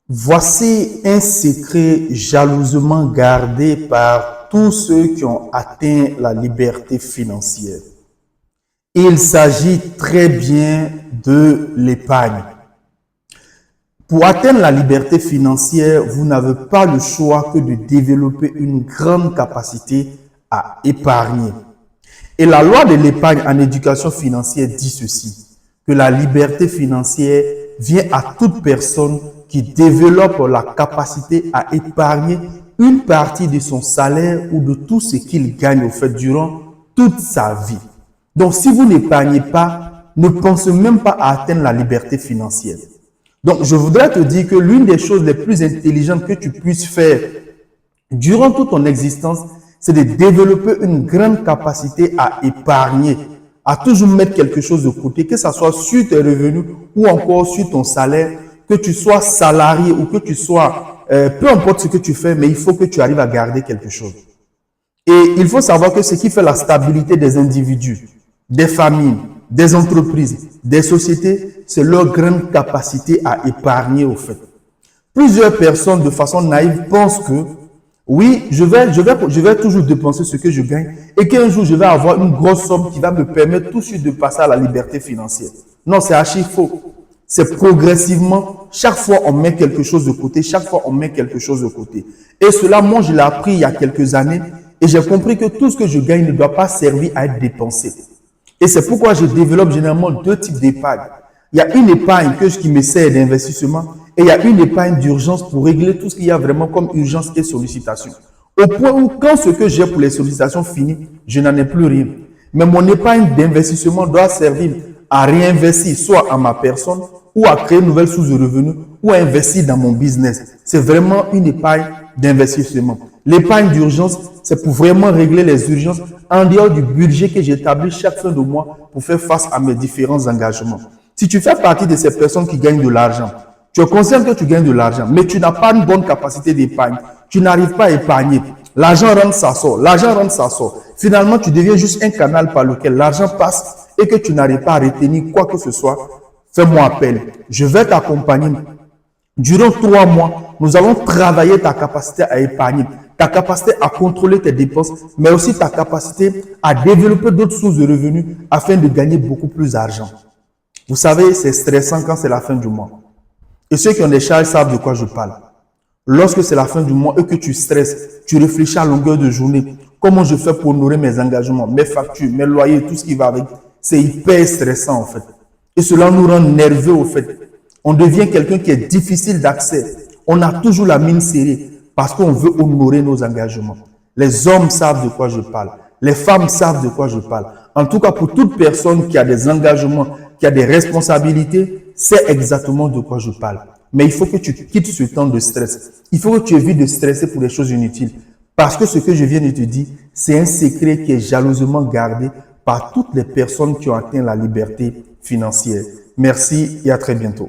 Voici un secret jalousement gardé par tous ceux qui ont atteint la liberté financière. Il s'agit très bien de l'épargne. Pour atteindre la liberté financière, vous n'avez pas le choix que de développer une grande capacité à épargner. Et la loi de l'épargne en éducation financière dit ceci, que la liberté financière vient à toute personne qui développe la capacité à épargner une partie de son salaire ou de tout ce qu'il gagne au fait durant toute sa vie. Donc, si vous n'épargnez pas, ne pensez même pas à atteindre la liberté financière. Donc, je voudrais te dire que l'une des choses les plus intelligentes que tu puisses faire durant toute ton existence, c'est de développer une grande capacité à épargner, à toujours mettre quelque chose de côté, que ce soit sur tes revenus ou encore sur ton salaire, que tu sois salarié ou que tu sois, peu importe ce que tu fais, mais il faut que tu arrives à garder quelque chose. Et il faut savoir que ce qui fait la stabilité des individus, des familles, des entreprises, des sociétés, c'est leur grande capacité à épargner au fait. Plusieurs personnes de façon naïve pensent que oui, je vais toujours dépenser ce que je gagne et qu'un jour je vais avoir une grosse somme qui va me permettre tout de suite de passer à la liberté financière. Non, c'est archi faux. C'est progressivement, chaque fois on met quelque chose de côté, chaque fois on met quelque chose de côté. Et cela, moi, je l'ai appris il y a quelques années et j'ai compris que tout ce que je gagne ne doit pas servir à être dépensé. Et c'est pourquoi je développe généralement deux types d'épargne. Il y a une épargne qui me sert d'investissement et il y a une épargne d'urgence pour régler tout ce qu'il y a vraiment comme urgence et sollicitation. Au point où quand ce que j'ai pour les sollicitations finit, je n'en ai plus rien. Mais mon épargne d'investissement doit servir à réinvestir soit à ma personne ou à créer une nouvelle source de revenus ou à investir dans mon business. C'est vraiment une épargne d'investissement. L'épargne d'urgence, c'est pour vraiment régler les urgences en dehors du budget que j'établis chaque fin de mois pour faire face à mes différents engagements. Si tu fais partie de ces personnes qui gagnent de l'argent, tu es conscient que tu gagnes de l'argent, mais tu n'as pas une bonne capacité d'épargne, tu n'arrives pas à épargner. L'argent rentre, ça sort, l'argent rentre, ça sort. Finalement, tu deviens juste un canal par lequel l'argent passe et que tu n'arrives pas à retenir quoi que ce soit. Fais-moi appel. Je vais t'accompagner. Durant 3 mois, nous allons travailler ta capacité à épargner, ta capacité à contrôler tes dépenses, mais aussi ta capacité à développer d'autres sources de revenus afin de gagner beaucoup plus d'argent. Vous savez, c'est stressant quand c'est la fin du mois. Et ceux qui ont des charges savent de quoi je parle. Lorsque c'est la fin du mois et que tu stresses, tu réfléchis à longueur de journée. Comment je fais pour honorer mes engagements, mes factures, mes loyers, tout ce qui va avec. C'est hyper stressant en fait. Et cela nous rend nerveux au fait. On devient quelqu'un qui est difficile d'accès. On a toujours la mine serrée parce qu'on veut honorer nos engagements. Les hommes savent de quoi je parle. Les femmes savent de quoi je parle. En tout cas, pour toute personne qui a des engagements, qui a des responsabilités, c'est exactement de quoi je parle. Mais il faut que tu quittes ce temps de stress. Il faut que tu évites de stresser pour des choses inutiles. Parce que ce que je viens de te dire, c'est un secret qui est jalousement gardé par toutes les personnes qui ont atteint la liberté financière. Merci et à très bientôt.